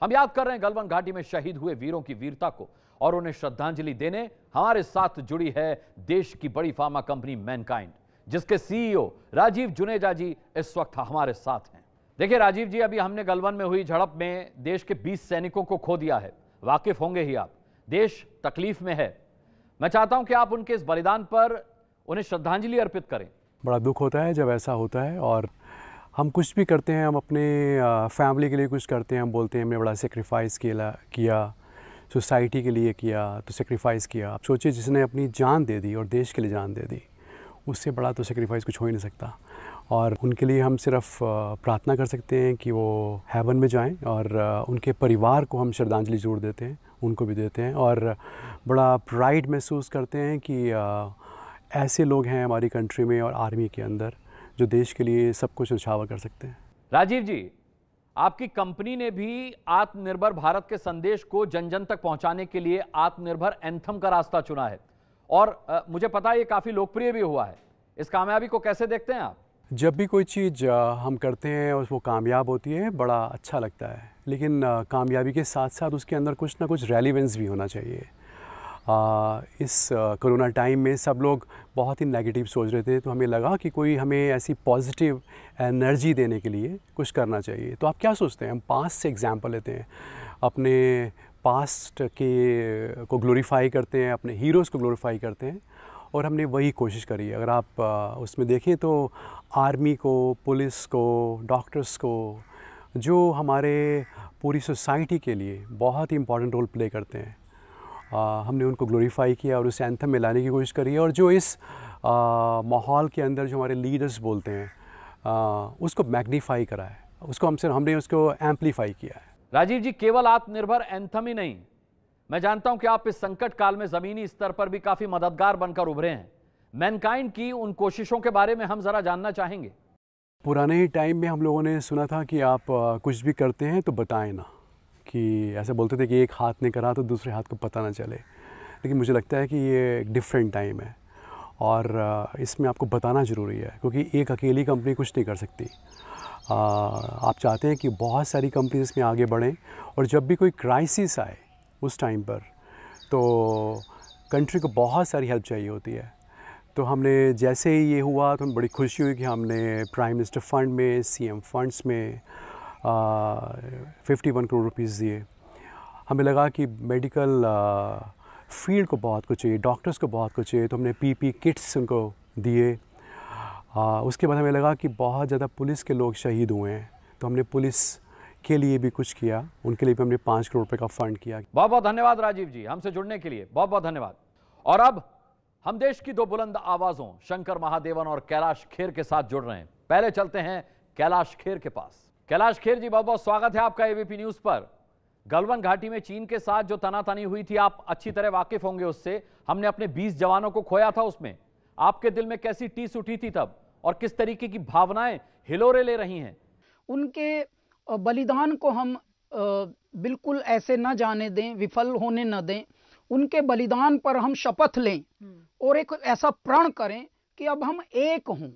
हम याद कर रहे हैं गलवान घाटी में शहीद हुए वीरों की वीरता को और उन्हें श्रद्धांजलि देने हमारे साथ जुड़ी है देश की बड़ी फार्मा कंपनी मैनकाइंड, जिसके सीईओ राजीव जुनेजा जी इस वक्त हमारे साथ हैं। देखिए राजीव जी, अभी हमने गलवान में हुई झड़प में देश के 20 सैनिकों को खो दिया है। वाकिफ होंगे ही आप, देश तकलीफ में है। मैं चाहता हूं कि आप उनके इस बलिदान पर उन्हें श्रद्धांजलि अर्पित करें। बड़ा दुख होता है जब ऐसा होता है, और हम कुछ भी करते हैं, हम अपने फैमिली के लिए कुछ करते हैं, हम बोलते हैं हमने बड़ा सेक्रीफाइस किया, सोसाइटी के लिए किया, तो सेक्रीफाइस किया। आप सोचिए, जिसने अपनी जान दे दी और देश के लिए जान दे दी, उससे बड़ा तो सेक्रीफाइस कुछ हो ही नहीं सकता। और उनके लिए हम सिर्फ प्रार्थना कर सकते हैं कि वो हेवन में जाएं, और उनके परिवार को हम श्रद्धांजलि ज़रूर देते हैं, उनको भी देते हैं, और बड़ा प्राइड महसूस करते हैं कि ऐसे लोग हैं हमारी कंट्री में और आर्मी के अंदर जो देश के लिए सब कुछ न्यौछावर कर सकते हैं। राजीव जी, आपकी कंपनी ने भी आत्मनिर्भर भारत के संदेश को जन जन तक पहुंचाने के लिए आत्मनिर्भर एंथम का रास्ता चुना है, और मुझे पता है ये काफी लोकप्रिय भी हुआ है। इस कामयाबी को कैसे देखते हैं आप? जब भी कोई चीज़ हम करते हैं और वो कामयाब होती है, बड़ा अच्छा लगता है, लेकिन कामयाबी के साथ साथ उसके अंदर कुछ ना कुछ रेलिवेंस भी होना चाहिए। इस कोरोना टाइम में सब लोग बहुत ही नेगेटिव सोच रहे थे, तो हमें लगा कि कोई हमें ऐसी पॉजिटिव एनर्जी देने के लिए कुछ करना चाहिए। तो आप क्या सोचते हैं? हम पास्ट से एग्जांपल लेते हैं, अपने पास्ट के को ग्लोरीफाई करते हैं, अपने हीरोज़ को ग्लोरीफाई करते हैं, और हमने वही कोशिश करी है। अगर आप उसमें देखें तो आर्मी को, पुलिस को, डॉक्टर्स को, जो हमारे पूरी सोसाइटी के लिए बहुत ही इम्पॉर्टेंट रोल प्ले करते हैं, हमने उनको ग्लोरीफाई किया और उस एंथम में लाने की कोशिश करी है। और जो इस माहौल के अंदर जो हमारे लीडर्स बोलते हैं, उसको मैग्नीफाई करा है, हमने उसको एम्पलीफाई किया है। राजीव जी, केवल आत्मनिर्भर एंथम ही नहीं, मैं जानता हूं कि आप इस संकट काल में जमीनी स्तर पर भी काफी मददगार बनकर उभरे हैं। मैनकाइंड की उन कोशिशों के बारे में हम जरा जानना चाहेंगे। पुराने टाइम में हम लोगों ने सुना था कि आप कुछ भी करते हैं तो बताएं ना, कि ऐसे बोलते थे कि एक हाथ ने करा तो दूसरे हाथ को पता ना चले। लेकिन मुझे लगता है कि ये एक डिफरेंट टाइम है, और इसमें आपको बताना ज़रूरी है, क्योंकि एक अकेली कंपनी कुछ नहीं कर सकती। आप चाहते हैं कि बहुत सारी कंपनी इसमें आगे बढ़ें, और जब भी कोई क्राइसिस आए उस टाइम पर, तो कंट्री को बहुत सारी हेल्प चाहिए होती है। तो हमने जैसे ही ये हुआ तो हमें बड़ी खुशी हुई कि हमने प्राइम मिनिस्टर फंड में, सीएम फंड्स में 51 करोड़ रुपीस दिए। हमें लगा कि मेडिकल फील्ड को बहुत कुछ चाहिए, डॉक्टर्स को बहुत कुछ चाहिए, तो हमने पीपी किट्स उनको दिए। उसके बाद हमें लगा कि बहुत ज़्यादा पुलिस के लोग शहीद हुए हैं, तो हमने पुलिस के लिए भी कुछ किया, उनके लिए भी हमने 5 करोड़ रुपए का फंड किया। बहुत बहुत धन्यवाद राजीव जी, हमसे जुड़ने के लिए बहुत बहुत धन्यवाद। और अब हम देश की दो बुलंद आवाजों शंकर महादेवन और कैलाश खेर के साथ जुड़ रहे हैं। पहले चलते हैं कैलाश खेर के पास। कैलाश खेर जी, बहुत बहुत स्वागत है आपका एबीपी न्यूज पर। गलवान घाटी में चीन के साथ जो तनातनी हुई थी, आप अच्छी तरह वाकिफ होंगे उससे। हमने अपने 20 जवानों को खोया था, उसमें आपके दिल में कैसी टीस उठी थी तब, और किस तरीके की भावनाएं हिलोरे ले रही हैं? उनके बलिदान को हम बिल्कुल ऐसे न जाने दें, विफल होने न दें। उनके बलिदान पर हम शपथ लें और एक ऐसा प्रण करें कि अब हम एक हों।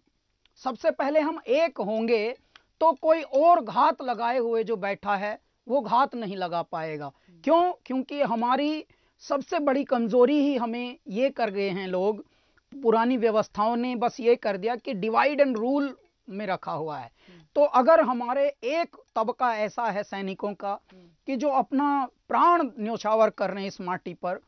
सबसे पहले हम एक होंगे तो कोई और घात लगाए हुए जो बैठा है वो घात नहीं लगा पाएगा। क्यों? क्योंकि हमारी सबसे बड़ी कमजोरी ही हमें ये कर गए हैं लोग, पुरानी व्यवस्थाओं ने बस ये कर दिया कि डिवाइड एंड रूल में रखा हुआ है। तो अगर हमारे एक तबका ऐसा है सैनिकों का कि जो अपना प्राण न्योछावर कर रहे हैं इस माटी पर,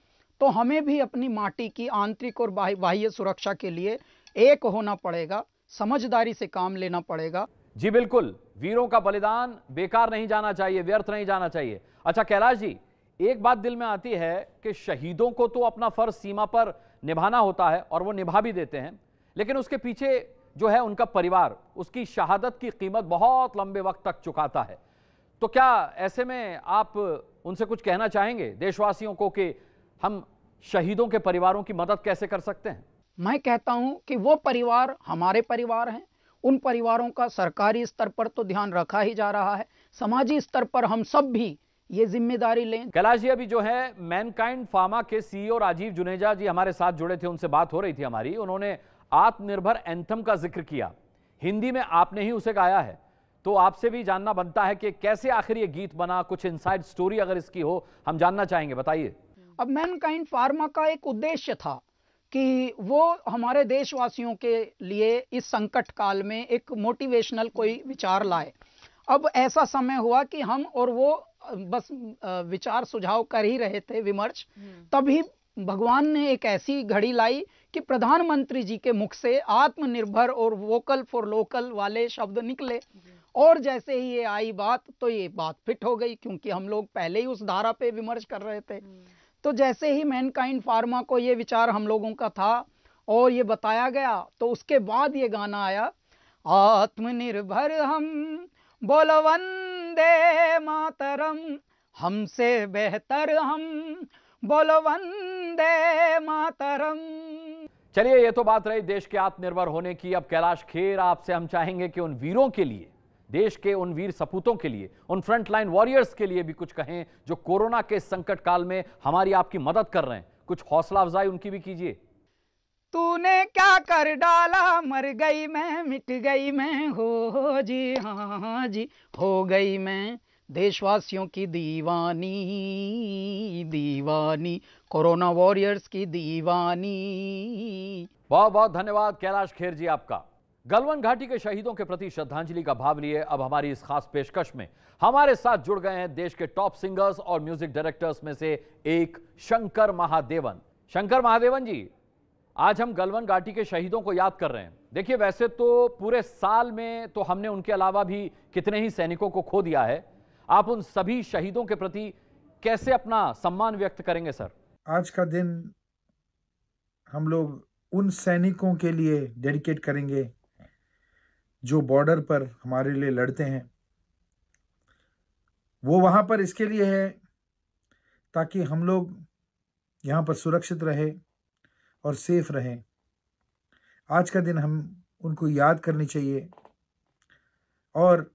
तो हमें भी अपनी माटी की आंतरिक और बाह्य सुरक्षा के लिए एक होना पड़ेगा, समझदारी से काम लेना पड़ेगा। जी बिल्कुल, वीरों का बलिदान बेकार नहीं जाना चाहिए, व्यर्थ नहीं जाना चाहिए। अच्छा कैलाश जी, एक बात दिल में आती है कि शहीदों को तो अपना फर्ज सीमा पर निभाना होता है और वो निभा भी देते हैं, लेकिन उसके पीछे जो है उनका परिवार, उसकी शहादत की कीमत बहुत लंबे वक्त तक चुकाता है। तो क्या ऐसे में आप उनसे कुछ कहना चाहेंगे देशवासियों को कि हम शहीदों के परिवारों की मदद कैसे कर सकते हैं? मैं कहता हूं कि वो परिवार हमारे परिवार हैं, उन परिवारों का सरकारी स्तर पर तो ध्यान रखा ही जा रहा है, समाजी स्तर पर हम सब भी ये जिम्मेदारी लें। कैलाश जी, अभी जो है मैनकाइंड फार्मा के सीईओ राजीव जुनेजा जी हमारे साथ जुड़े थे, उनसे बात हो रही थी हमारी। उन्होंने आत्मनिर्भर एंथम का जिक्र किया, हिंदी में आपने ही उसे गाया है। तो आपसे भी जानना बनता है कि कैसे आखिर ये गीत बना, कुछ इनसाइड स्टोरी अगर इसकी हो हम जानना चाहेंगे, बताइए। अब मैनकाइंड फार्मा का एक उद्देश्य था कि वो हमारे देशवासियों के लिए इस संकट काल में एक मोटिवेशनल कोई विचार लाए। अब ऐसा समय हुआ कि हम और वो बस विचार सुझाव कर ही रहे थे, विमर्श, तभी भगवान ने एक ऐसी घड़ी लाई कि प्रधानमंत्री जी के मुख से आत्मनिर्भर और वोकल फॉर लोकल वाले शब्द निकले। और जैसे ही ये आई बात तो ये बात फिट हो गई, क्योंकि हम लोग पहले ही उस धारा पे विमर्श कर रहे थे। तो जैसे ही मैनकाइंड फार्मा को ये विचार हम लोगों का था और ये बताया गया, तो उसके बाद ये गाना आया, आत्मनिर्भर हम बोलो वंदे मातरम, हमसे बेहतर हम बोलो वंदे मातरम। चलिए, ये तो बात रही देश के आत्मनिर्भर होने की। अब कैलाश खेर, आपसे हम चाहेंगे कि उन वीरों के लिए, देश के उन वीर सपूतों के लिए, उन फ्रंटलाइन वॉरियर्स के लिए भी कुछ कहें जो कोरोना के संकट काल में हमारी आपकी मदद कर रहे हैं। कुछ हौसला अफजाई उनकी भी कीजिए। तूने क्या कर डाला, मर गई मैं, मिट गई मैं, हो जी, हाँ जी, हो गई मैं देशवासियों की दीवानी, दीवानी, कोरोना वॉरियर्स की दीवानी। बहुत बहुत धन्यवाद कैलाश खेर जी आपका। गलवान घाटी के शहीदों के प्रति श्रद्धांजलि का भाव लिए अब हमारी इस खास पेशकश में हमारे साथ जुड़ गए हैं देश के टॉप सिंगर्स और म्यूजिक डायरेक्टर्स में से एक शंकर महादेवन। शंकर महादेवन जी, आज हम गलवान घाटी के शहीदों को याद कर रहे हैं। देखिए, वैसे तो पूरे साल में तो हमने उनके अलावा भी कितने ही सैनिकों को खो दिया है। आप उन सभी शहीदों के प्रति कैसे अपना सम्मान व्यक्त करेंगे सर? आज का दिन हम लोग उन सैनिकों के लिए डेडिकेट करेंगे जो बॉर्डर पर हमारे लिए लड़ते हैं। वो वहाँ पर इसके लिए है ताकि हम लोग यहाँ पर सुरक्षित रहे और सेफ रहें। आज का दिन हम उनको याद करनी चाहिए और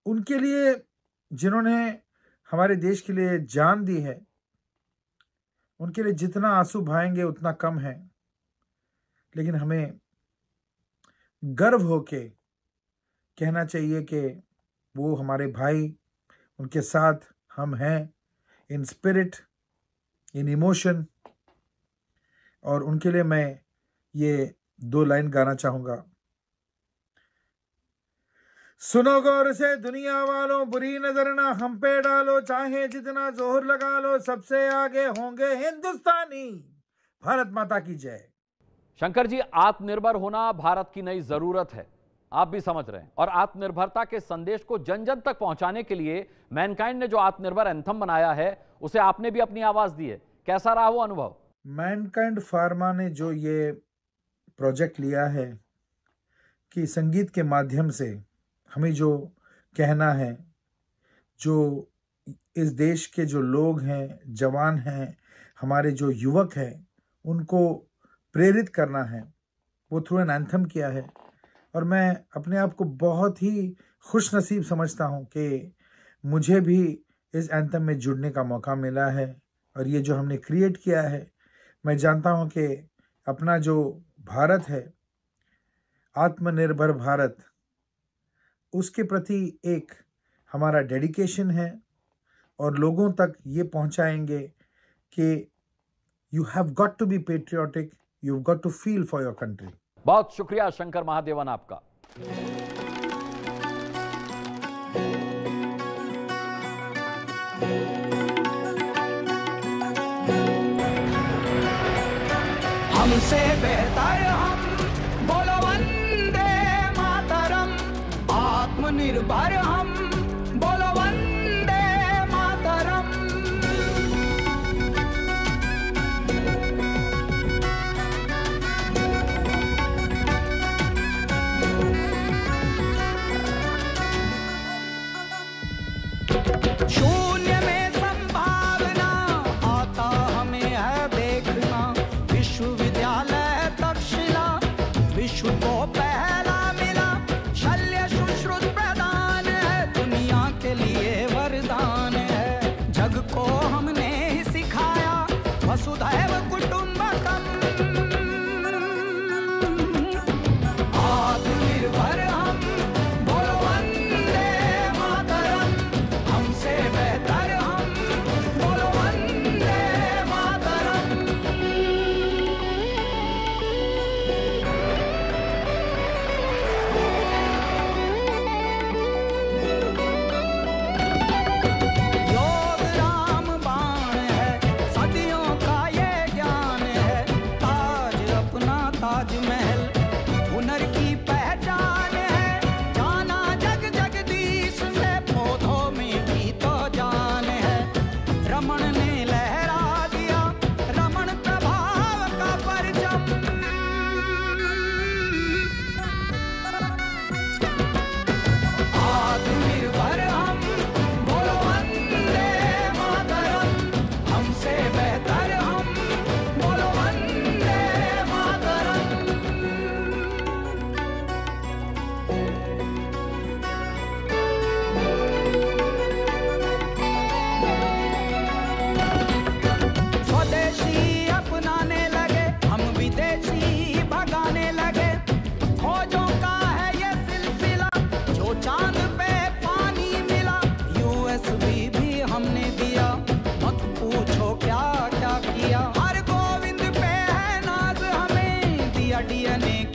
उनके लिए जिन्होंने हमारे देश के लिए जान दी है, उनके लिए जितना आंसू बहाएंगे उतना कम है। लेकिन हमें गर्व होके कहना चाहिए कि वो हमारे भाई, उनके साथ हम हैं इन स्पिरिट, इन इमोशन। और उनके लिए मैं ये 2 लाइन गाना चाहूँगा। सुनो गौर से दुनिया वालों, बुरी नजर ना हम पे डालो, चाहे जितना जोर लगा लो, सबसे आगे होंगे हिंदुस्तानी। भारत माता की जय। शंकर जी, आत्मनिर्भर होना भारत की नई जरूरत है, आप भी समझ रहे हैं। और आत्मनिर्भरता के संदेश को जन जन तक पहुंचाने के लिए मैनकाइंड ने जो आत्मनिर्भर एंथम बनाया है, उसे आपने भी अपनी आवाज दी है। कैसा रहा वो अनुभव? मैनकाइंड फार्मा ने जो ये प्रोजेक्ट लिया है कि संगीत के माध्यम से हमें जो कहना है, जो इस देश के जो लोग हैं, जवान हैं, हमारे जो युवक हैं, उनको प्रेरित करना है, वो थ्रू एन एंथम किया है। और मैं अपने आप को बहुत ही खुश नसीब समझता हूँ कि मुझे भी इस एंथम में जुड़ने का मौका मिला है। और ये जो हमने क्रिएट किया है, मैं जानता हूँ कि अपना जो भारत है, आत्मनिर्भर भारत, उसके प्रति एक हमारा डेडिकेशन है। और लोगों तक ये पहुंचाएंगे कि you have got to be patriotic, you have got to feel for your country. बहुत शुक्रिया शंकर महादेवन आपका। हमसे बेहतर हम बोलो वंदे मातरम, आत्मनिर्भर हम बोलो वंदे मातरम। शून्य में संभावना आता हमें है देखना, विश्वविद्यालय तक्षशिला विश्व को पहला मिला, शल्य सुश्रुत प्रदान है साडी अनेक